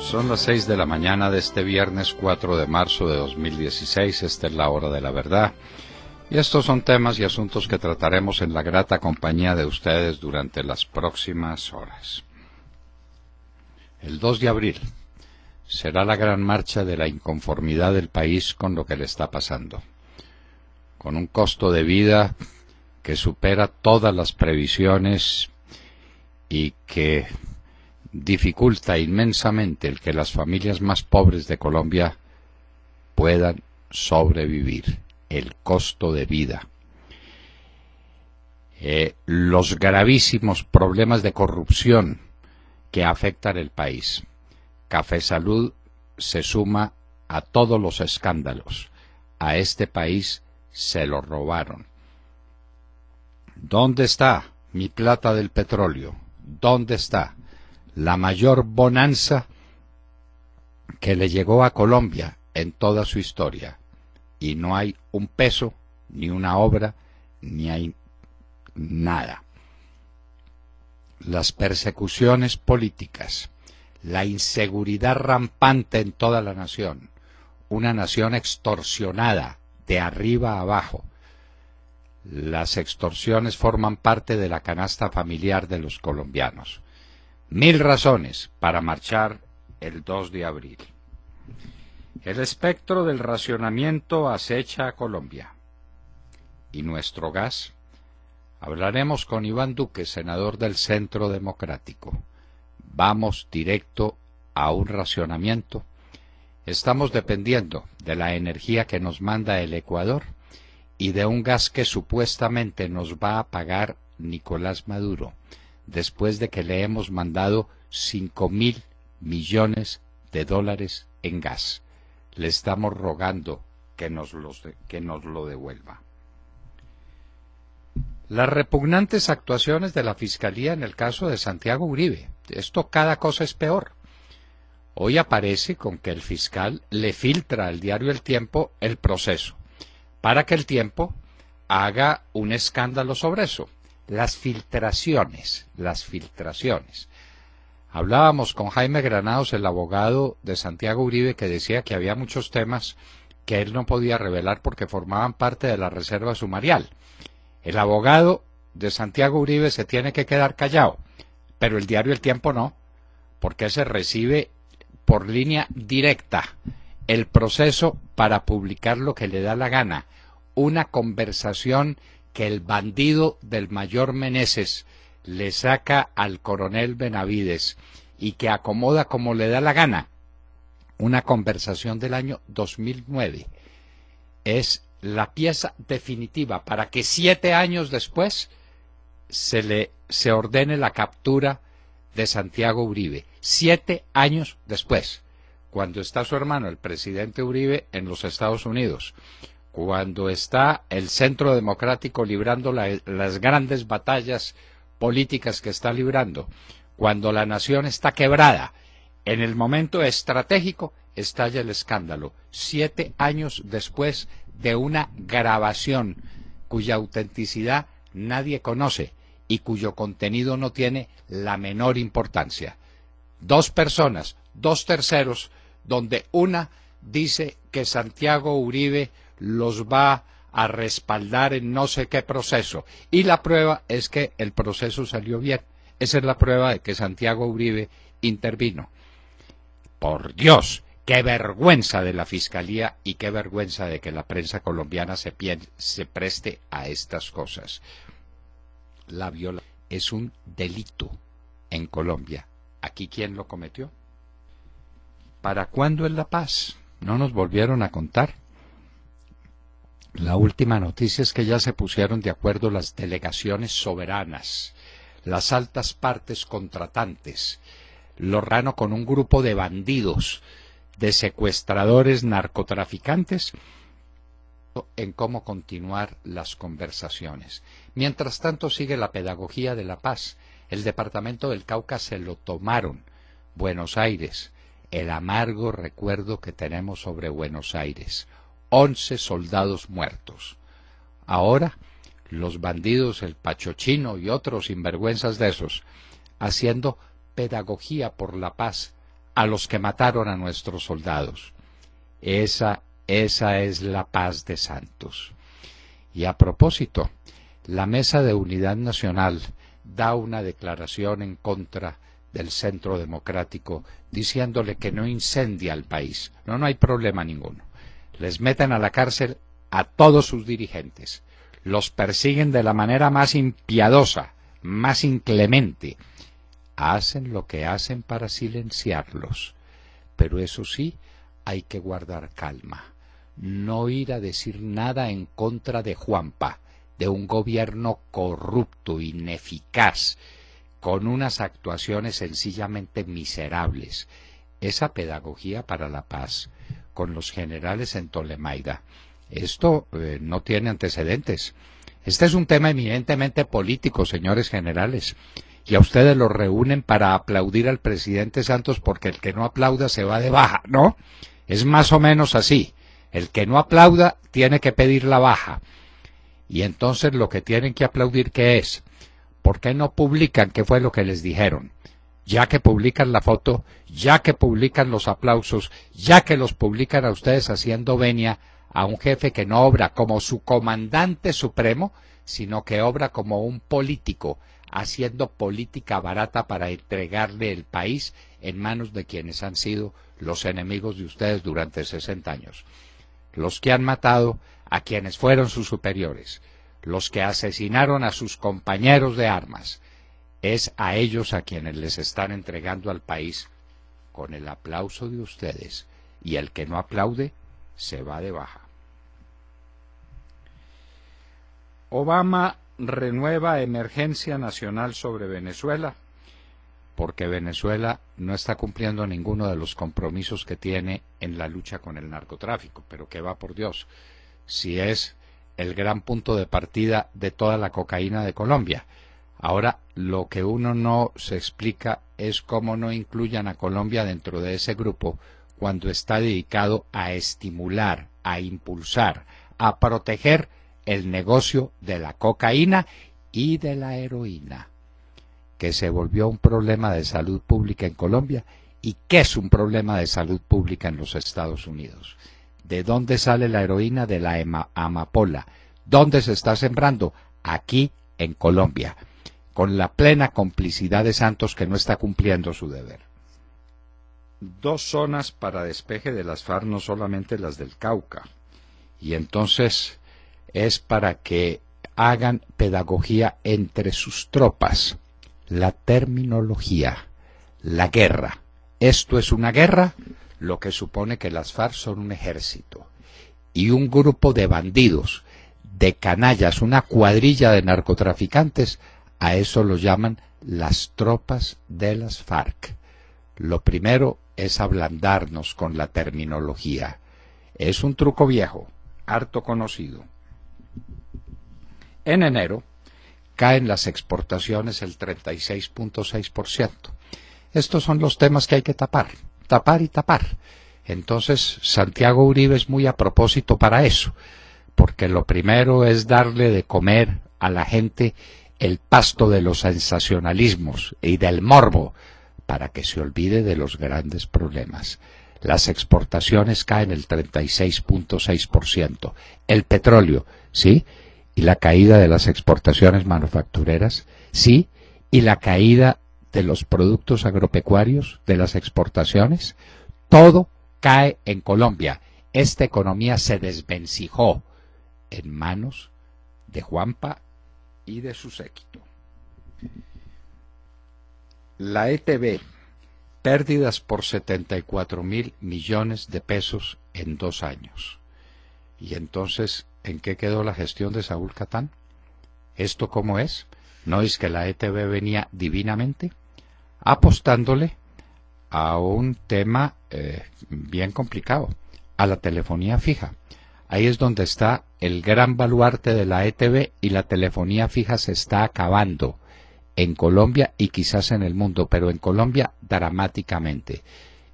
Son las 6 de la mañana de este viernes 4 de marzo de 2016, esta es la hora de la verdad, y estos son temas y asuntos que trataremos en la grata compañía de ustedes durante las próximas horas. El 2 de abril será la gran marcha de la inconformidad del país con lo que le está pasando, con un costo de vida que supera todas las previsiones y que dificulta inmensamente el que las familias más pobres de Colombia puedan sobrevivir, el costo de vida. Los gravísimos problemas de corrupción que afectan el país. Cafesalud se suma a todos los escándalos. A este país se lo robaron. ¿Dónde está mi plata del petróleo? ¿Dónde está la mayor bonanza que le llegó a Colombia en toda su historia? Y no hay un peso, ni una obra, ni hay nada. Las persecuciones políticas, la inseguridad rampante en toda la nación, una nación extorsionada de arriba a abajo. Las extorsiones forman parte de la canasta familiar de los colombianos. 1000 razones para marchar el 2 de abril. El espectro del racionamiento acecha a Colombia. ¿Y nuestro gas? Hablaremos con Iván Duque, senador del Centro Democrático. ¿Vamos directo a un racionamiento? Estamos dependiendo de la energía que nos manda el Ecuador y de un gas que supuestamente nos va a pagar Nicolás Maduro, después de que le hemos mandado 5.000 millones de dólares en gas. Le estamos rogando que nos lo devuelva. Las repugnantes actuaciones de la Fiscalía en el caso de Santiago Uribe. Esto cada cosa es peor. Hoy aparece con que el fiscal le filtra al diario El Tiempo el proceso, para que El Tiempo haga un escándalo sobre eso. Las filtraciones. Hablábamos con Jaime Granados, el abogado de Santiago Uribe, que decía que había muchos temas que él no podía revelar porque formaban parte de la reserva sumarial. El abogado de Santiago Uribe se tiene que quedar callado, pero el diario El Tiempo no, porque se recibe por línea directa el proceso para publicar lo que le da la gana. Una conversación que el bandido del mayor Meneses le saca al coronel Benavides y que acomoda como le da la gana. Una conversación del año 2009. Es la pieza definitiva para que 7 años después se ordene la captura de Santiago Uribe. 7 años después, cuando está su hermano, el presidente Uribe, en los Estados Unidos, cuando está el Centro Democrático librando las grandes batallas políticas que está librando, cuando la nación está quebrada, en el momento estratégico estalla el escándalo. 7 años después de una grabación cuya autenticidad nadie conoce y cuyo contenido no tiene la menor importancia. 2 personas, 2 terceros, donde una dice que Santiago Uribe los va a respaldar en no sé qué proceso, y la prueba es que el proceso salió bien. Esa es la prueba de que Santiago Uribe intervino. Por Dios, qué vergüenza de la Fiscalía y qué vergüenza de que la prensa colombiana se preste a estas cosas. La violación es un delito en Colombia. ¿Aquí quién lo cometió? ¿Para cuándo es la paz? ¿No nos volvieron a contar? La última noticia es que ya se pusieron de acuerdo las delegaciones soberanas, las altas partes contratantes, Lorrano con un grupo de bandidos, de secuestradores, narcotraficantes, en cómo continuar las conversaciones. Mientras tanto sigue la pedagogía de la paz. El departamento del Cauca se lo tomaron. Buenos Aires, el amargo recuerdo que tenemos sobre Buenos Aires. 11 soldados muertos. Ahora, los bandidos, el Pachochino y otros sinvergüenzas de esos, haciendo pedagogía por la paz a los que mataron a nuestros soldados. Esa es la paz de Santos. Y a propósito, la Mesa de Unidad Nacional da una declaración en contra del Centro Democrático, diciéndole que no incendia el país. No hay problema ninguno. Les meten a la cárcel a todos sus dirigentes. Los persiguen de la manera más impiedosa, más inclemente. Hacen lo que hacen para silenciarlos. Pero eso sí, hay que guardar calma. No ir a decir nada en contra de Juanpa, de un gobierno corrupto, ineficaz, con unas actuaciones sencillamente miserables. Esa pedagogía para la paz, con los generales en Tolemaida, esto no tiene antecedentes. Este es un tema eminentemente político, señores generales, y a ustedes los reúnen para aplaudir al presidente Santos porque el que no aplauda se va de baja, ¿no? Es más o menos así. El que no aplauda tiene que pedir la baja. Y entonces lo que tienen que aplaudir, ¿qué es? ¿Por qué no publican qué fue lo que les dijeron? Ya que publican la foto, ya que publican los aplausos, ya que los publican a ustedes haciendo venia a un jefe que no obra como su comandante supremo, sino que obra como un político, haciendo política barata para entregarle el país en manos de quienes han sido los enemigos de ustedes durante 60 años. Los que han matado a quienes fueron sus superiores, los que asesinaron a sus compañeros de armas, es a ellos a quienes les están entregando al país con el aplauso de ustedes, y el que no aplaude se va de baja. Obama renueva emergencia nacional sobre Venezuela, porque Venezuela no está cumpliendo ninguno de los compromisos que tiene en la lucha con el narcotráfico, pero que va por Dios, si es el gran punto de partida de toda la cocaína de Colombia. Ahora, lo que uno no se explica es cómo no incluyan a Colombia dentro de ese grupo cuando está dedicado a estimular, a impulsar, a proteger el negocio de la cocaína y de la heroína, que se volvió un problema de salud pública en Colombia y que es un problema de salud pública en los Estados Unidos. ¿De dónde sale la heroína? De la amapola. ¿Dónde se está sembrando? Aquí, en Colombia, con la plena complicidad de Santos, que no está cumpliendo su deber. 2 zonas para despeje de las FARC, no solamente las del Cauca. Y entonces es para que hagan pedagogía entre sus tropas. La terminología, la guerra. ¿Esto es una guerra? Lo que supone que las FARC son un ejército y un grupo de bandidos, de canallas, una cuadrilla de narcotraficantes. A eso lo llaman las tropas de las FARC. Lo primero es ablandarnos con la terminología. Es un truco viejo, harto conocido. En enero caen las exportaciones el 36.6%. Estos son los temas que hay que tapar, tapar y tapar. Entonces, Santiago Uribe es muy a propósito para eso, porque lo primero es darle de comer a la gente el pasto de los sensacionalismos y del morbo, para que se olvide de los grandes problemas. Las exportaciones caen el 36.6%. El petróleo, ¿sí? Y la caída de las exportaciones manufactureras, sí. Y la caída de los productos agropecuarios, de las exportaciones, todo cae en Colombia. Esta economía se desvencijó en manos de Juanpa y de su séquito. La ETB, pérdidas por 74.000 millones de pesos en 2 años. Y entonces, ¿en qué quedó la gestión de Saúl Catán? ¿Esto cómo es? ¿No es que la ETB venía divinamente? Apostándole a un tema bien complicado, a la telefonía fija. Ahí es donde está el gran baluarte de la ETB, y la telefonía fija se está acabando en Colombia y quizás en el mundo, pero en Colombia dramáticamente.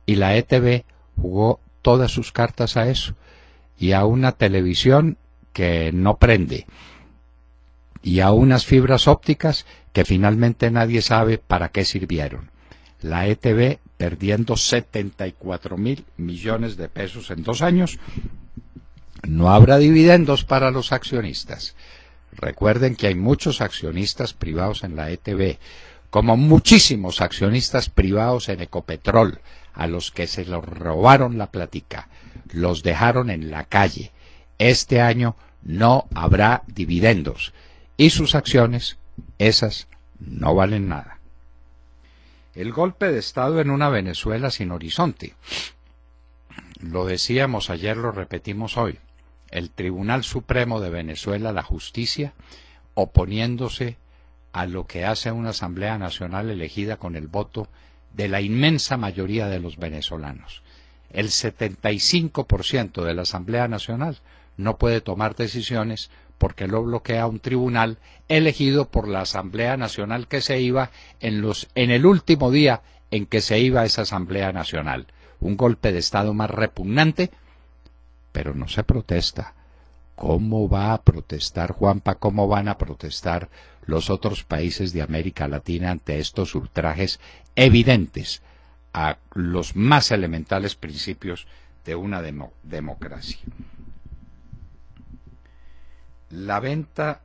Y la ETB jugó todas sus cartas a eso, y a una televisión que no prende, y a unas fibras ópticas que finalmente nadie sabe para qué sirvieron. La ETB perdiendo 74.000 millones de pesos en 2 años, no habrá dividendos para los accionistas. Recuerden que hay muchos accionistas privados en la ETB, como muchísimos accionistas privados en Ecopetrol, a los que se los robaron la plática, los dejaron en la calle. Este año no habrá dividendos y sus acciones, esas, no valen nada. El golpe de Estado en una Venezuela sin horizonte. Lo decíamos ayer, lo repetimos hoy. El Tribunal Supremo de Venezuela, la justicia, oponiéndose a lo que hace una Asamblea Nacional elegida con el voto de la inmensa mayoría de los venezolanos. El 75% de la Asamblea Nacional no puede tomar decisiones porque lo bloquea un tribunal elegido por la Asamblea Nacional que se iba en el último día en que se iba esa Asamblea Nacional. Un golpe de Estado más repugnante, pero no se protesta. ¿Cómo va a protestar, Juanpa? ¿Cómo van a protestar los otros países de América Latina ante estos ultrajes evidentes a los más elementales principios de una democracia? La venta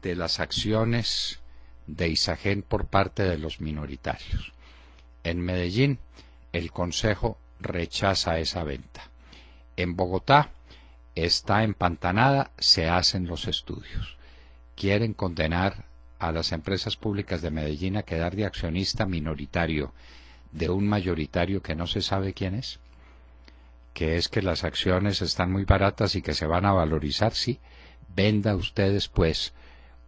de las acciones de Isagen por parte de los minoritarios. En Medellín, el Consejo rechaza esa venta. En Bogotá, está empantanada, se hacen los estudios. Quieren condenar a las empresas públicas de Medellín a quedar de accionista minoritario de un mayoritario que no se sabe quién es, que es que las acciones están muy baratas y que se van a valorizar, sí. Venda usted después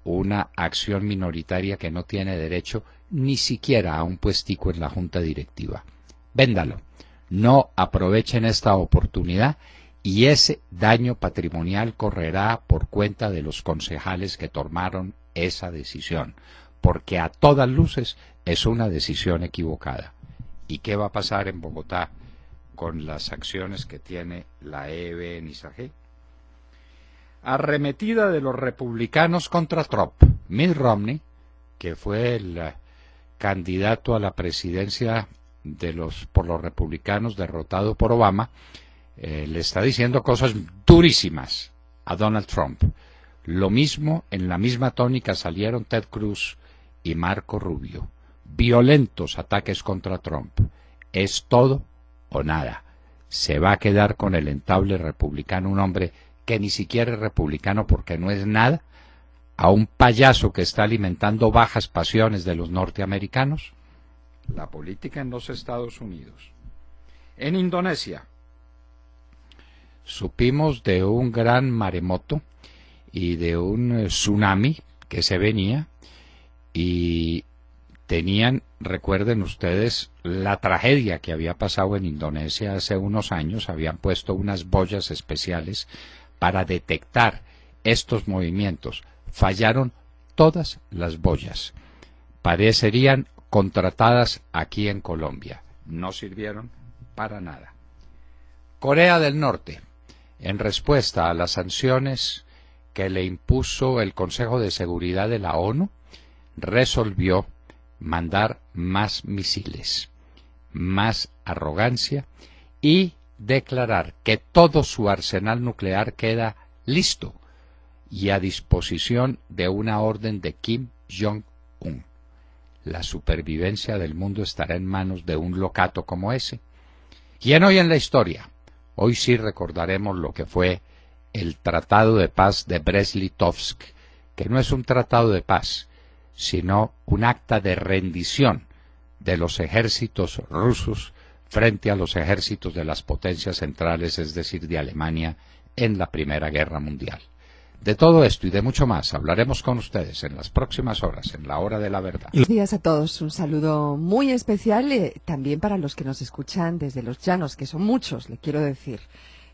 una acción minoritaria que no tiene derecho ni siquiera a un puestico en la junta directiva. Véndalo. No aprovechen esta oportunidad y ese daño patrimonial correrá por cuenta de los concejales que tomaron esa decisión, porque a todas luces es una decisión equivocada. ¿Y qué va a pasar en Bogotá con las acciones que tiene la EB en Isagen? Arremetida de los republicanos contra Trump. Mitt Romney, que fue el candidato a la presidencia por los republicanos derrotado por Obama, le está diciendo cosas durísimas a Donald Trump. Lo mismo, en la misma tónica salieron Ted Cruz y Marco Rubio. Violentos ataques contra Trump. Es todo o nada. Se va a quedar con el entable republicano un hombre que ni siquiera es republicano porque no es nada, a un payaso que está alimentando bajas pasiones de los norteamericanos. La política en los Estados Unidos. En Indonesia, supimos de un gran maremoto y de un tsunami que se venía y tenían, recuerden ustedes, la tragedia que había pasado en Indonesia hace unos años. Habían puesto unas boyas especiales para detectar estos movimientos. Fallaron todas las boyas. Parecerían contratadas aquí en Colombia. No sirvieron para nada. Corea del Norte, en respuesta a las sanciones que le impuso el Consejo de Seguridad de la ONU, resolvió mandar más misiles, más arrogancia y declarar que todo su arsenal nuclear queda listo y a disposición de una orden de Kim Jong-un. La supervivencia del mundo estará en manos de un locato como ese. Y hoy en la historia, hoy sí recordaremos lo que fue el Tratado de Paz de Brest-Litovsk, que no es un tratado de paz, sino un acta de rendición de los ejércitos rusos frente a los ejércitos de las potencias centrales, es decir, de Alemania, en la Primera Guerra Mundial. De todo esto y de mucho más hablaremos con ustedes en las próximas horas, en la hora de la verdad. Buenos días a todos, un saludo muy especial también para los que nos escuchan desde los llanos, que son muchos, le quiero decir.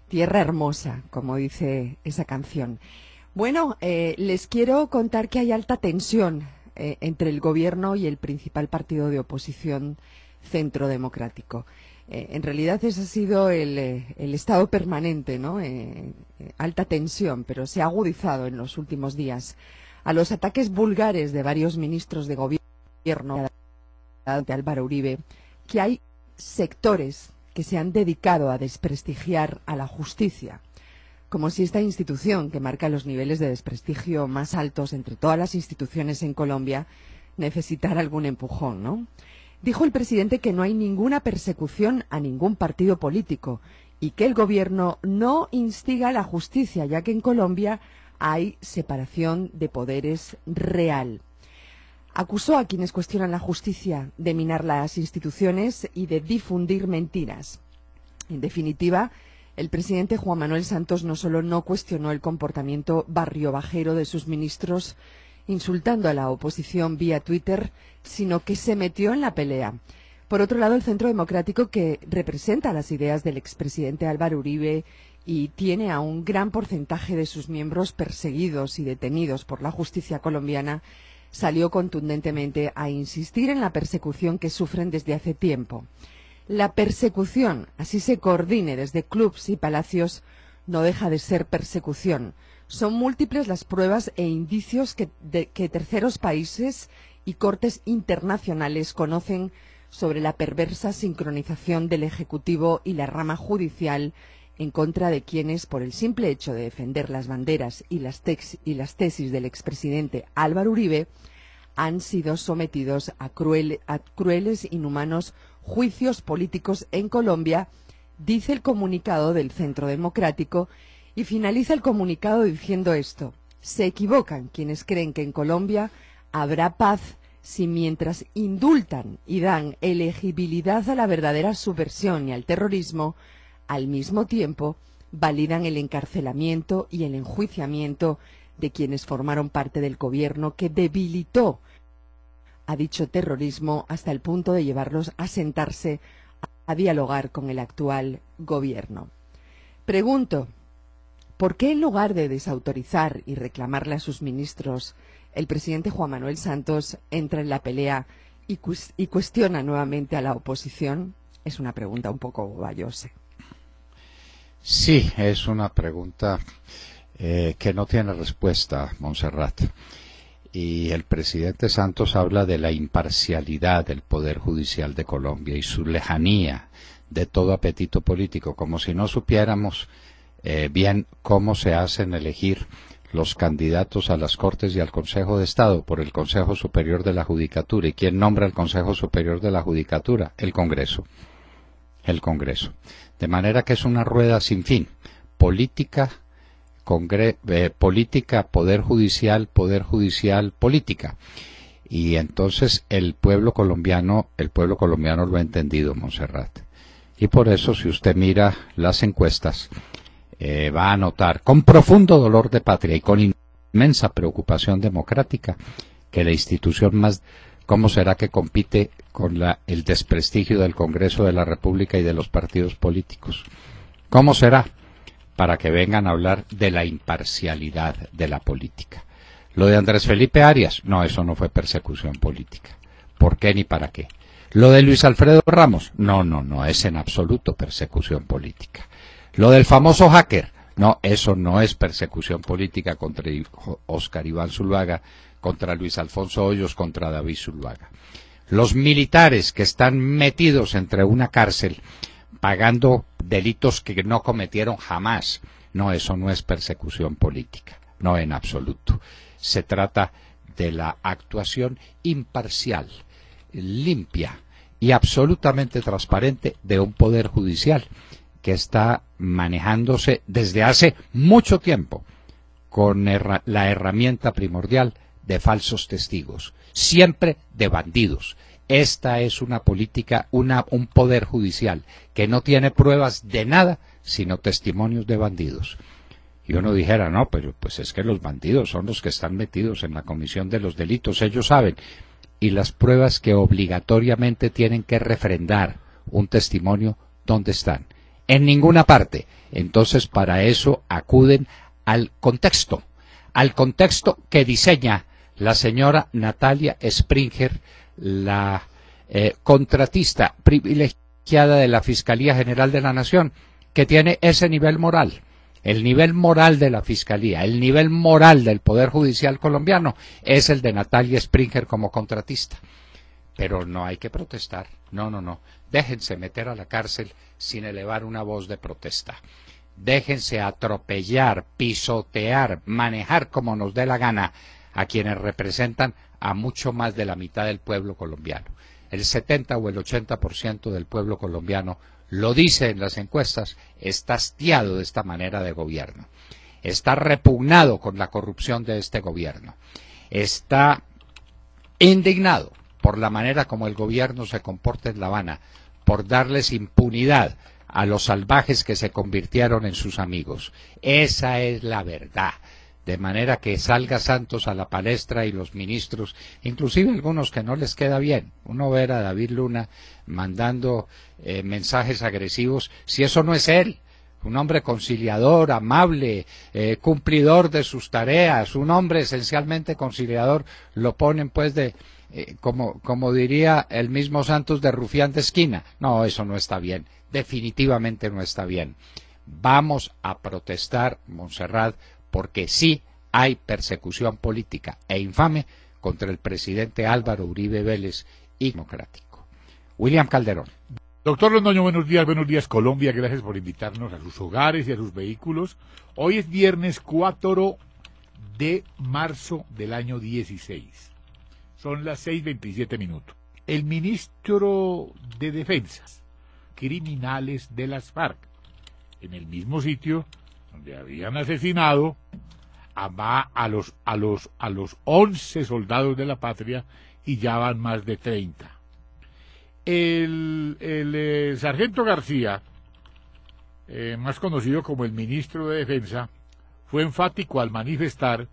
Tierra hermosa, como dice esa canción. Bueno, les quiero contar que hay alta tensión entre el gobierno y el principal partido de oposición, Centro Democrático. En realidad ese ha sido el estado permanente, ¿no? Alta tensión, pero se ha agudizado en los últimos días a los ataques vulgares de varios ministros de gobierno de Álvaro Uribe, que hay sectores que se han dedicado a desprestigiar a la justicia, como si esta institución, que marca los niveles de desprestigio más altos entre todas las instituciones en Colombia, necesitara algún empujón, ¿no? Dijo el presidente que no hay ninguna persecución a ningún partido político y que el gobierno no instiga a la justicia, ya que en Colombia hay separación de poderes real. Acusó a quienes cuestionan la justicia de minar las instituciones y de difundir mentiras. En definitiva, el presidente Juan Manuel Santos no solo no cuestionó el comportamiento barriobajero de sus ministros, insultando a la oposición vía Twitter, sino que se metió en la pelea. Por otro lado, el Centro Democrático, que representa las ideas del expresidente Álvaro Uribe y tiene a un gran porcentaje de sus miembros perseguidos y detenidos por la justicia colombiana, salió contundentemente a insistir en la persecución que sufren desde hace tiempo. La persecución, así se coordine desde clubs y palacios, no deja de ser persecución. Son múltiples las pruebas e indicios que terceros países y cortes internacionales conocen sobre la perversa sincronización del Ejecutivo y la rama judicial en contra de quienes, por el simple hecho de defender las banderas y las tesis del expresidente Álvaro Uribe, han sido sometidos a crueles, inhumanos juicios políticos en Colombia, dice el comunicado del Centro Democrático, y finaliza el comunicado diciendo esto: se equivocan quienes creen que en Colombia habrá paz si mientras indultan y dan elegibilidad a la verdadera subversión y al terrorismo, al mismo tiempo validan el encarcelamiento y el enjuiciamiento de quienes formaron parte del gobierno que debilitó a dicho terrorismo hasta el punto de llevarlos a sentarse a dialogar con el actual gobierno. Pregunto, ¿por qué en lugar de desautorizar y reclamarle a sus ministros, el presidente Juan Manuel Santos entra en la pelea y cuestiona nuevamente a la oposición? Es una pregunta un poco valiosa. Sí, es una pregunta que no tiene respuesta, Montserrat. Y el presidente Santos habla de la imparcialidad del Poder Judicial de Colombia y su lejanía de todo apetito político, como si no supiéramos bien cómo se hacen elegir los candidatos a las Cortes y al Consejo de Estado por el Consejo Superior de la Judicatura. ¿Y quién nombra el Consejo Superior de la Judicatura? El Congreso. El Congreso. De manera que es una rueda sin fin. Política, política, poder judicial, política. Y entonces el pueblo colombiano lo ha entendido, Montserrat. Y por eso, si usted mira las encuestas, va a notar con profundo dolor de patria y con inmensa preocupación democrática que la institución más, ¿cómo será que compite con el desprestigio del Congreso de la República y de los partidos políticos? ¿Cómo será? Para que vengan a hablar de la imparcialidad de la política. Lo de Andrés Felipe Arias, no, eso no fue persecución política. ¿Por qué ni para qué? Lo de Luis Alfredo Ramos, no, es en absoluto persecución política. Lo del famoso hacker, no, eso no es persecución política contra Óscar Iván Zuluaga, contra Luis Alfonso Hoyos, contra David Zuluaga. Los militares que están metidos entre una cárcel pagando delitos que no cometieron jamás, no, eso no es persecución política, no en absoluto. Se trata de la actuación imparcial, limpia y absolutamente transparente de un poder judicial que está manejándose desde hace mucho tiempo con la herramienta primordial de falsos testigos, siempre de bandidos. Esta es una política, un poder judicial que no tiene pruebas de nada, sino testimonios de bandidos. Y uno dijera, no, pero pues es que los bandidos son los que están metidos en la comisión de los delitos, ellos saben. Y las pruebas que obligatoriamente tienen que refrendar un testimonio, ¿dónde están? En ninguna parte. Entonces, para eso acuden al contexto que diseña la señora Natalia Springer, la contratista privilegiada de la Fiscalía General de la Nación, que tiene ese nivel moral. El nivel moral de la Fiscalía, el nivel moral del Poder Judicial colombiano es el de Natalia Springer como contratista. pero no hay que protestar. No, no, no. Déjense meter a la cárcel sin elevar una voz de protesta. Déjense atropellar, pisotear, manejar como nos dé la gana a quienes representan a mucho más de la mitad del pueblo colombiano. El 70 o el 80% del pueblo colombiano, lo dice en las encuestas, está hastiado de esta manera de gobierno. Está repugnado con la corrupción de este gobierno. Está indignado por la manera como el gobierno se comporta en La Habana, por darles impunidad a los salvajes que se convirtieron en sus amigos. Esa es la verdad. De manera que salga Santos a la palestra y los ministros, inclusive algunos que no les queda bien. Uno ver a David Luna mandando mensajes agresivos, si eso no es él. Un hombre conciliador, amable, cumplidor de sus tareas, un hombre esencialmente conciliador, lo ponen pues como diría el mismo Santos, de rufián de esquina. No, eso no está bien, definitivamente no está bien. Vamos a protestar, Montserrat, porque sí hay persecución política e infame contra el presidente Álvaro Uribe Vélez y democrático. William Calderón. Doctor Londoño, buenos días Colombia, gracias por invitarnos a sus hogares y a sus vehículos. Hoy es viernes 4 de marzo del año 16. Son las 6:27. El ministro de Defensa, criminales de las FARC, en el mismo sitio donde habían asesinado a los 11 soldados de la patria y ya van más de 30. El sargento García, más conocido como el ministro de Defensa, fue enfático al manifestar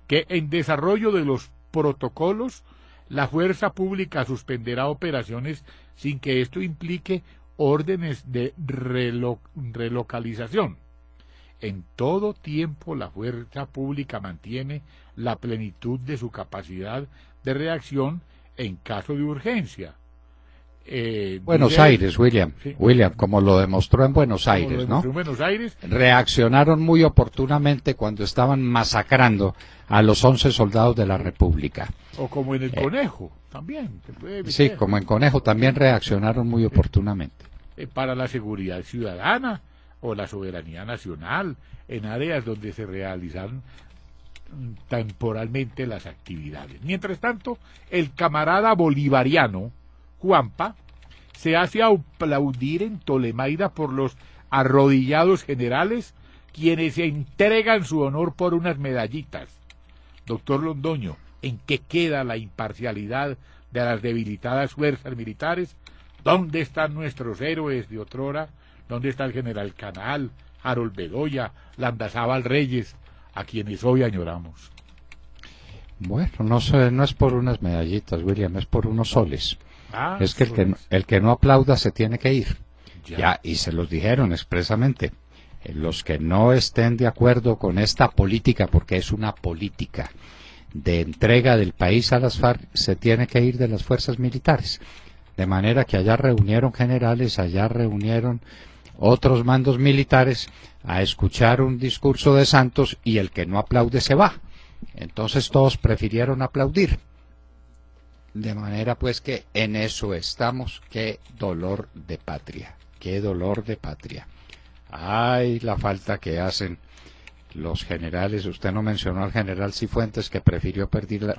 que en desarrollo de los protocolos la fuerza pública suspenderá operaciones sin que esto implique órdenes de relocalización. En todo tiempo la fuerza pública mantiene la plenitud de su capacidad de reacción en caso de urgencia. Buenos Aires, William. Sí. William, como lo demostró en Buenos Aires, ¿no? En Buenos Aires. Reaccionaron muy oportunamente cuando estaban masacrando a los 11 soldados de la República. O como en el Conejo, también. Sí, como en Conejo también reaccionaron muy oportunamente. Para la seguridad ciudadana o la soberanía nacional, en áreas donde se realizan temporalmente las actividades. Mientras tanto, el camarada bolivariano Juanpa se hace aplaudir en Tolemaida por los arrodillados generales, quienes se entregan su honor por unas medallitas. Doctor Londoño, ¿en qué queda la imparcialidad de las debilitadas fuerzas militares? ¿Dónde están nuestros héroes de otrora? ¿Dónde está el general Canal, Harold Bedoya, Landazábal Reyes, a quienes hoy añoramos? Bueno, no es por unas medallitas, William, es por unos soles. Es que el que no aplauda se tiene que ir. Ya, y se los dijeron expresamente. Los que no estén de acuerdo con esta política, porque es una política de entrega del país a las FARC, se tiene que ir de las fuerzas militares. De manera que allá reunieron generales, allá reunieron otros mandos militares a escuchar un discurso de Santos, y el que no aplaude se va. Entonces todos prefirieron aplaudir. De manera pues que en eso estamos. Qué dolor de patria, qué dolor de patria. Ay, la falta que hacen los generales. Usted no mencionó al general Cifuentes, que prefirió pedir la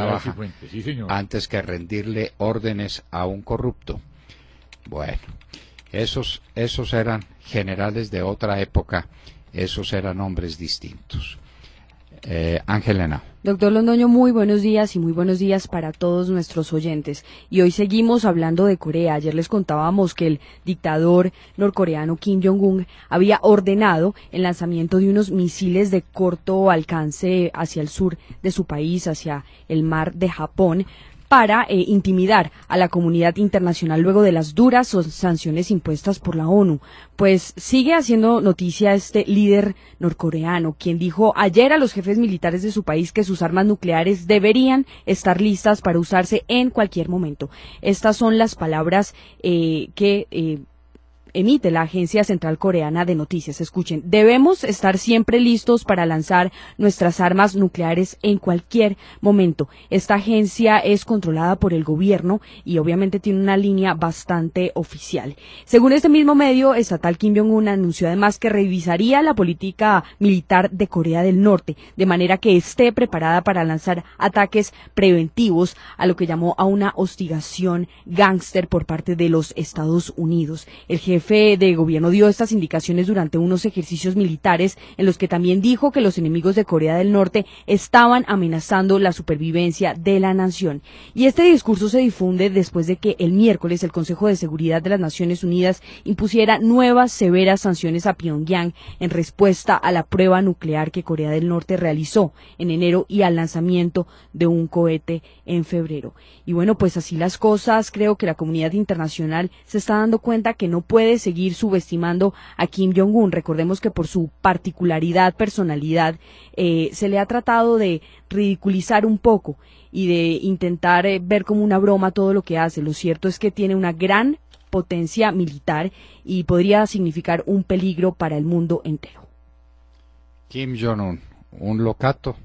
baja sí, señor, antes que rendirle órdenes a un corrupto. Bueno, esos eran generales de otra época, esos eran hombres distintos. Ángel Henao. Doctor Londoño, muy buenos días y muy buenos días para todos nuestros oyentes. Y hoy seguimos hablando de Corea. Ayer les contábamos que el dictador norcoreano Kim Jong-un había ordenado el lanzamiento de unos misiles de corto alcance hacia el sur de su país, hacia el mar de Japón, para intimidar a la comunidad internacional luego de las duras sanciones impuestas por la ONU. Pues sigue haciendo noticia este líder norcoreano, quien dijo ayer a los jefes militares de su país que sus armas nucleares deberían estar listas para usarse en cualquier momento. Estas son las palabras que emite la Agencia Central Coreana de Noticias. Escuchen, debemos estar siempre listos para lanzar nuestras armas nucleares en cualquier momento. Esta agencia es controlada por el gobierno y obviamente tiene una línea bastante oficial. Según este mismo medio estatal, Kim Jong-un anunció además que revisaría la política militar de Corea del Norte, de manera que esté preparada para lanzar ataques preventivos a lo que llamó a una hostigación gángster por parte de los Estados Unidos. El jefe de gobierno dio estas indicaciones durante unos ejercicios militares en los que también dijo que los enemigos de Corea del Norte estaban amenazando la supervivencia de la nación. Y este discurso se difunde después de que el miércoles el Consejo de Seguridad de las Naciones Unidas impusiera nuevas severas sanciones a Pyongyang en respuesta a la prueba nuclear que Corea del Norte realizó en enero y al lanzamiento de un cohete en febrero. Y bueno, pues así las cosas, creo que la comunidad internacional se está dando cuenta que no puede seguir subestimando a Kim Jong-un. Recordemos que por su particularidad, personalidad, se le ha tratado de ridiculizar un poco y de intentar ver como una broma todo lo que hace. Lo cierto es que tiene una gran potencia militar y podría significar un peligro para el mundo entero. Kim Jong-un, un locato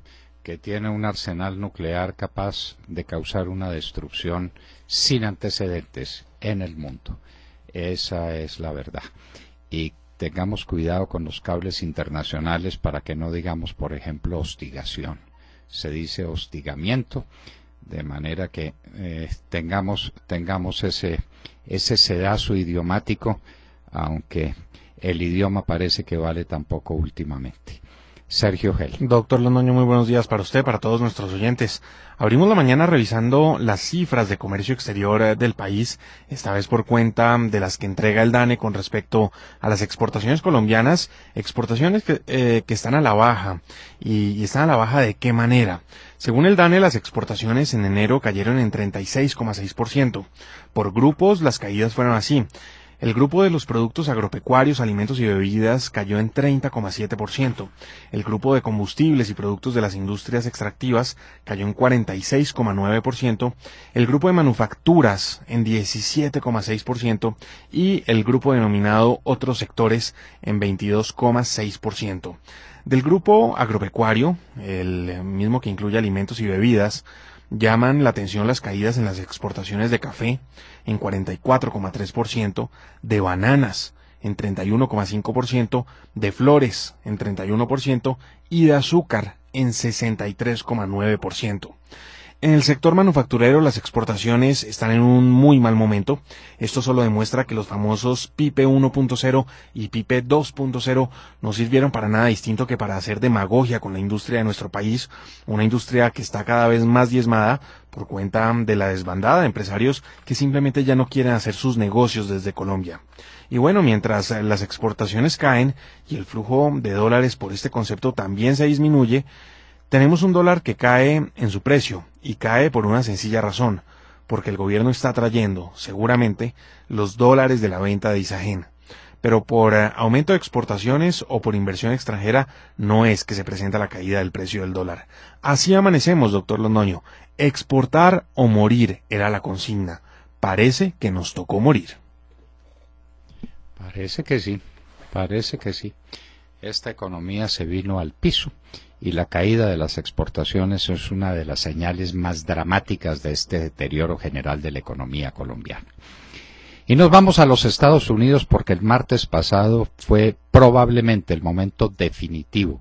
que tiene un arsenal nuclear capaz de causar una destrucción sin antecedentes en el mundo. Esa es la verdad. Y tengamos cuidado con los cables internacionales para que no digamos, por ejemplo, hostigación. Se dice hostigamiento, de manera que tengamos ese sedazo idiomático, aunque el idioma parece que vale tan poco últimamente. Sergio Gel. Doctor Londoño, muy buenos días para usted, para todos nuestros oyentes. Abrimos la mañana revisando las cifras de comercio exterior del país, esta vez por cuenta de las que entrega el DANE con respecto a las exportaciones colombianas, exportaciones que están a la baja. ¿Y están a la baja de qué manera? Según el DANE, las exportaciones en enero cayeron en 36,6%. Por grupos, las caídas fueron así. El grupo de los productos agropecuarios, alimentos y bebidas cayó en 30,7%. El grupo de combustibles y productos de las industrias extractivas cayó en 46,9%. El grupo de manufacturas en 17,6% y el grupo denominado otros sectores en 22,6%. Del grupo agropecuario, el mismo que incluye alimentos y bebidas, llaman la atención las caídas en las exportaciones de café en 44,3%, de bananas en 31,5%, de flores en 31% y de azúcar en 63,9%. En el sector manufacturero las exportaciones están en un muy mal momento. Esto solo demuestra que los famosos PIPE 1.0 y PIPE 2.0 no sirvieron para nada distinto que para hacer demagogia con la industria de nuestro país, una industria que está cada vez más diezmada por cuenta de la desbandada de empresarios que simplemente ya no quieren hacer sus negocios desde Colombia. Y bueno, mientras las exportaciones caen y el flujo de dólares por este concepto también se disminuye, tenemos un dólar que cae en su precio, y cae por una sencilla razón, porque el gobierno está trayendo, seguramente, los dólares de la venta de Isagen. Pero por aumento de exportaciones o por inversión extranjera no es que se presenta la caída del precio del dólar. Así amanecemos, doctor Londoño. Exportar o morir era la consigna. Parece que nos tocó morir. Parece que sí. Esta economía se vino al piso. Y la caída de las exportaciones es una de las señales más dramáticas de este deterioro general de la economía colombiana. Y nos vamos a los Estados Unidos porque el martes pasado fue probablemente el momento definitivo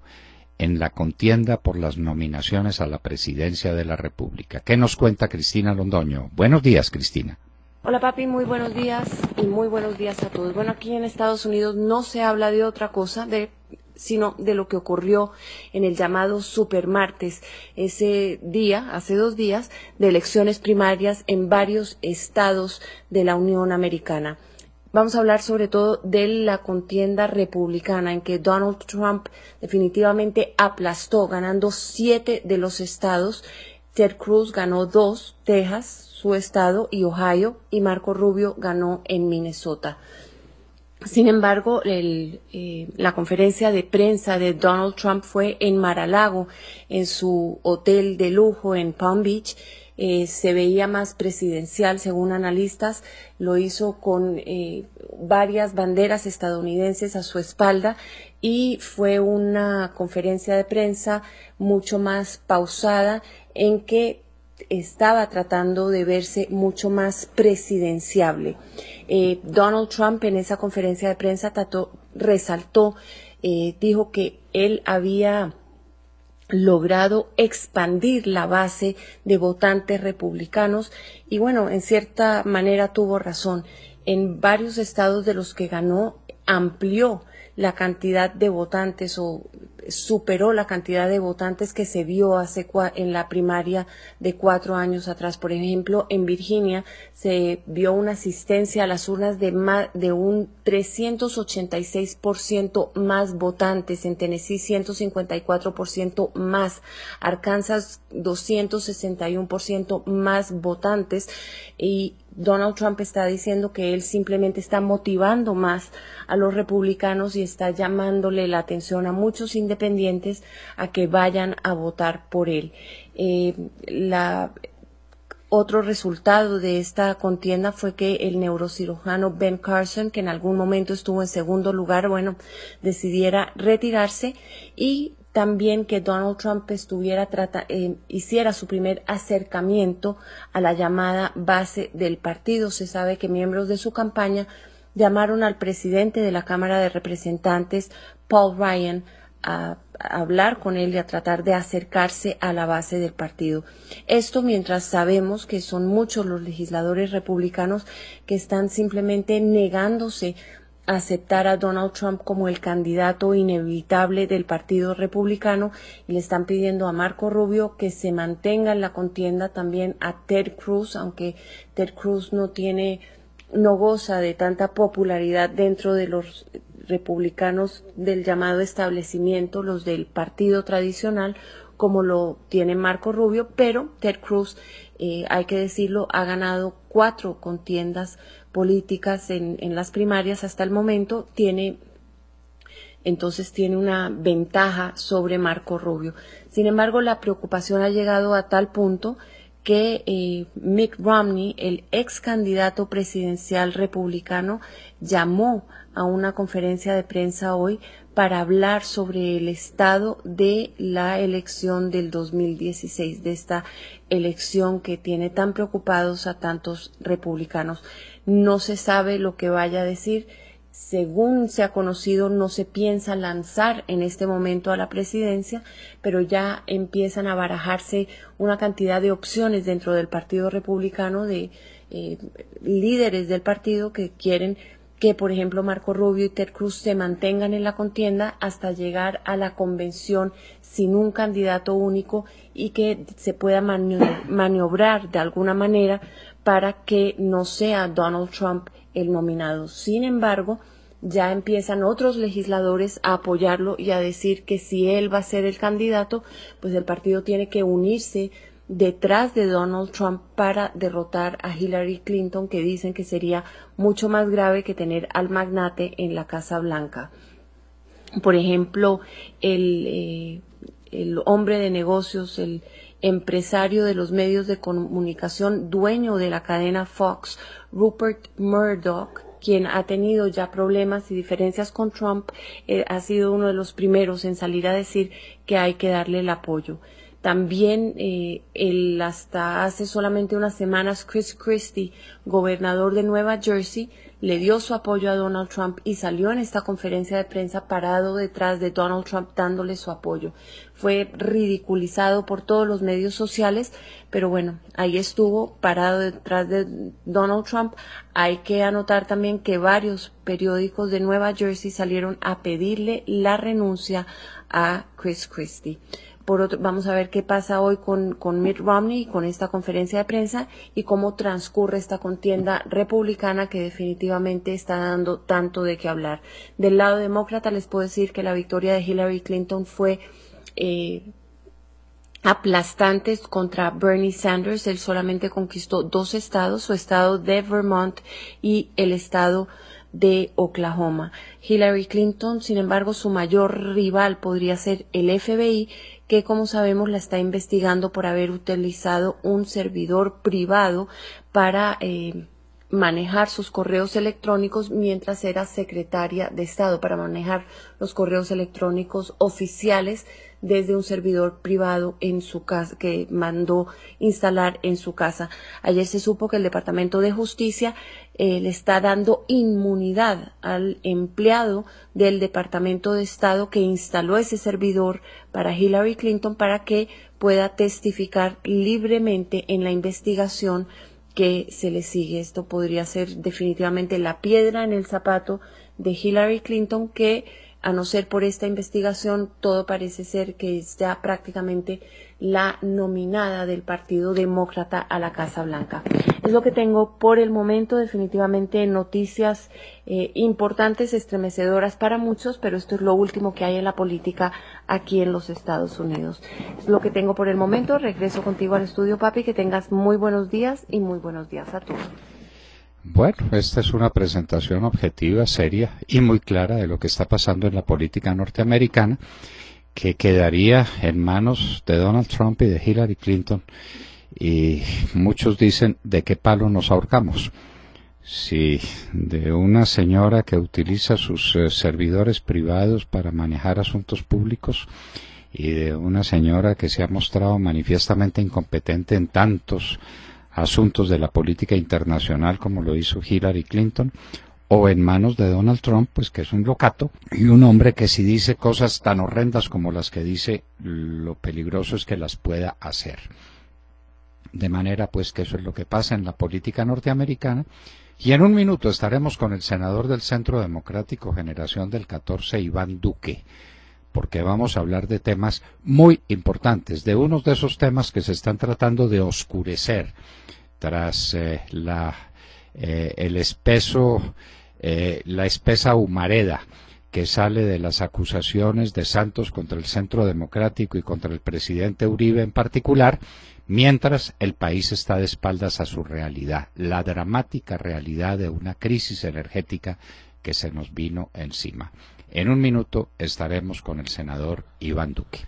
en la contienda por las nominaciones a la presidencia de la República. ¿Qué nos cuenta Cristina Londoño? Buenos días, Cristina. Hola papi, muy buenos días y muy buenos días a todos. Bueno, aquí en Estados Unidos no se habla de otra cosa, sino de lo que ocurrió en el llamado Supermartes, ese día, hace 2 días, de elecciones primarias en varios estados de la Unión Americana. Vamos a hablar sobre todo de la contienda republicana en que Donald Trump definitivamente aplastó, ganando 7 de los estados. Ted Cruz ganó 2, Texas, su estado, y Ohio, y Marco Rubio ganó en Minnesota. Sin embargo, la conferencia de prensa de Donald Trump fue en Mar-a-Lago, en su hotel de lujo en Palm Beach, se veía más presidencial según analistas, lo hizo con varias banderas estadounidenses a su espalda y fue una conferencia de prensa mucho más pausada en que estaba tratando de verse mucho más presidenciable. Donald Trump en esa conferencia de prensa resaltó, dijo que él había logrado expandir la base de votantes republicanos y bueno, en cierta manera tuvo razón. En varios estados de los que ganó amplió la cantidad de votantes o superó la cantidad de votantes que se vio en la primaria de 4 años atrás. Por ejemplo, en Virginia se vio una asistencia a las urnas de un 386% más votantes, en Tennessee 154% más, Arkansas 261% más votantes, y Donald Trump está diciendo que él simplemente está motivando más a los republicanos y está llamándole la atención a muchos independientes a que vayan a votar por él. Otro resultado de esta contienda fue que el neurocirujano Ben Carson, que en algún momento estuvo en segundo lugar, decidiera retirarse, y también que Donald Trump hiciera su primer acercamiento a la llamada base del partido. Se sabe que miembros de su campaña llamaron al presidente de la Cámara de Representantes, Paul Ryan, a hablar con él y a tratar de acercarse a la base del partido. Esto mientras sabemos que son muchos los legisladores republicanos que están simplemente negándose a aceptar a Donald Trump como el candidato inevitable del Partido Republicano, y le están pidiendo a Marco Rubio que se mantenga en la contienda, también a Ted Cruz, aunque Ted Cruz no goza de tanta popularidad dentro de los republicanos del llamado establecimiento, los del partido tradicional, como lo tiene Marco Rubio, pero Ted Cruz, hay que decirlo, ha ganado 4 contiendas políticas en las primarias hasta el momento, entonces tiene una ventaja sobre Marco Rubio. Sin embargo, la preocupación ha llegado a tal punto que Mitt Romney, el ex candidato presidencial republicano, llamó a una conferencia de prensa hoy para hablar sobre el estado de la elección del 2016, de esta elección que tiene tan preocupados a tantos republicanos. No se sabe lo que vaya a decir. Según se ha conocido, no se piensa lanzar en este momento a la presidencia, pero ya empiezan a barajarse una cantidad de opciones dentro del Partido Republicano, de líderes del partido que quieren que, por ejemplo, Marco Rubio y Ted Cruz se mantengan en la contienda hasta llegar a la convención sin un candidato único y que se pueda maniobrar de alguna manera para que no sea Donald Trump el nominado. Sin embargo, ya empiezan otros legisladores a apoyarlo y a decir que si él va a ser el candidato, pues el partido tiene que unirse detrás de Donald Trump para derrotar a Hillary Clinton, que dicen que sería mucho más grave que tener al magnate en la Casa Blanca. Por ejemplo, el hombre de negocios, el empresario de los medios de comunicación, dueño de la cadena Fox, Rupert Murdoch, quien ha tenido ya problemas y diferencias con Trump, ha sido uno de los primeros en salir a decir que hay que darle el apoyo. También hasta hace solamente unas semanas, Chris Christie, gobernador de Nueva Jersey, le dio su apoyo a Donald Trump y salió en esta conferencia de prensa parado detrás de Donald Trump dándole su apoyo. Fue ridiculizado por todos los medios sociales, pero bueno, ahí estuvo parado detrás de Donald Trump. Hay que anotar también que varios periódicos de Nueva Jersey salieron a pedirle la renuncia a Chris Christie. Vamos a ver qué pasa hoy con Mitt Romney, con esta conferencia de prensa, y cómo transcurre esta contienda republicana que definitivamente está dando tanto de qué hablar. Del lado demócrata les puedo decir que la victoria de Hillary Clinton fue aplastante contra Bernie Sanders. Él solamente conquistó 2 estados, su estado de Vermont y el estado de Oklahoma. Hillary Clinton, sin embargo, su mayor rival podría ser el FBI, que como sabemos la está investigando por haber utilizado un servidor privado para manejar sus correos electrónicos mientras era secretaria de Estado, para manejar los correos electrónicos oficiales desde un servidor privado en su casa, que mandó instalar en su casa. Ayer se supo que el Departamento de Justicia le está dando inmunidad al empleado del Departamento de Estado que instaló ese servidor para Hillary Clinton, para que pueda testificar libremente en la investigación que se le sigue. Esto podría ser definitivamente la piedra en el zapato de Hillary Clinton, que a no ser por esta investigación, todo parece ser que es ya prácticamente la nominada del Partido Demócrata a la Casa Blanca. Es lo que tengo por el momento, definitivamente noticias importantes, estremecedoras para muchos, pero esto es lo último que hay en la política aquí en los Estados Unidos. Es lo que tengo por el momento. Regreso contigo al estudio, papi, que tengas muy buenos días y muy buenos días a todos. Bueno, esta es una presentación objetiva, seria y muy clara de lo que está pasando en la política norteamericana, que quedaría en manos de Donald Trump y de Hillary Clinton, y muchos dicen de qué palo nos ahorcamos. Si de una señora que utiliza sus servidores privados para manejar asuntos públicos, y de una señora que se ha mostrado manifiestamente incompetente en tantos asuntos de la política internacional como lo hizo Hillary Clinton, o en manos de Donald Trump, pues que es un locato y un hombre que si dice cosas tan horrendas como las que dice, lo peligroso es que las pueda hacer. De manera pues que eso es lo que pasa en la política norteamericana, y en un minuto estaremos con el senador del Centro Democrático Generación del 14, Iván Duque, porque vamos a hablar de temas muy importantes, de unos de esos temas que se están tratando de oscurecer tras la espesa humareda que sale de las acusaciones de Santos contra el Centro Democrático y contra el presidente Uribe en particular, mientras el país está de espaldas a su realidad, la dramática realidad de una crisis energética que se nos vino encima. En un minuto estaremos con el senador Iván Duque.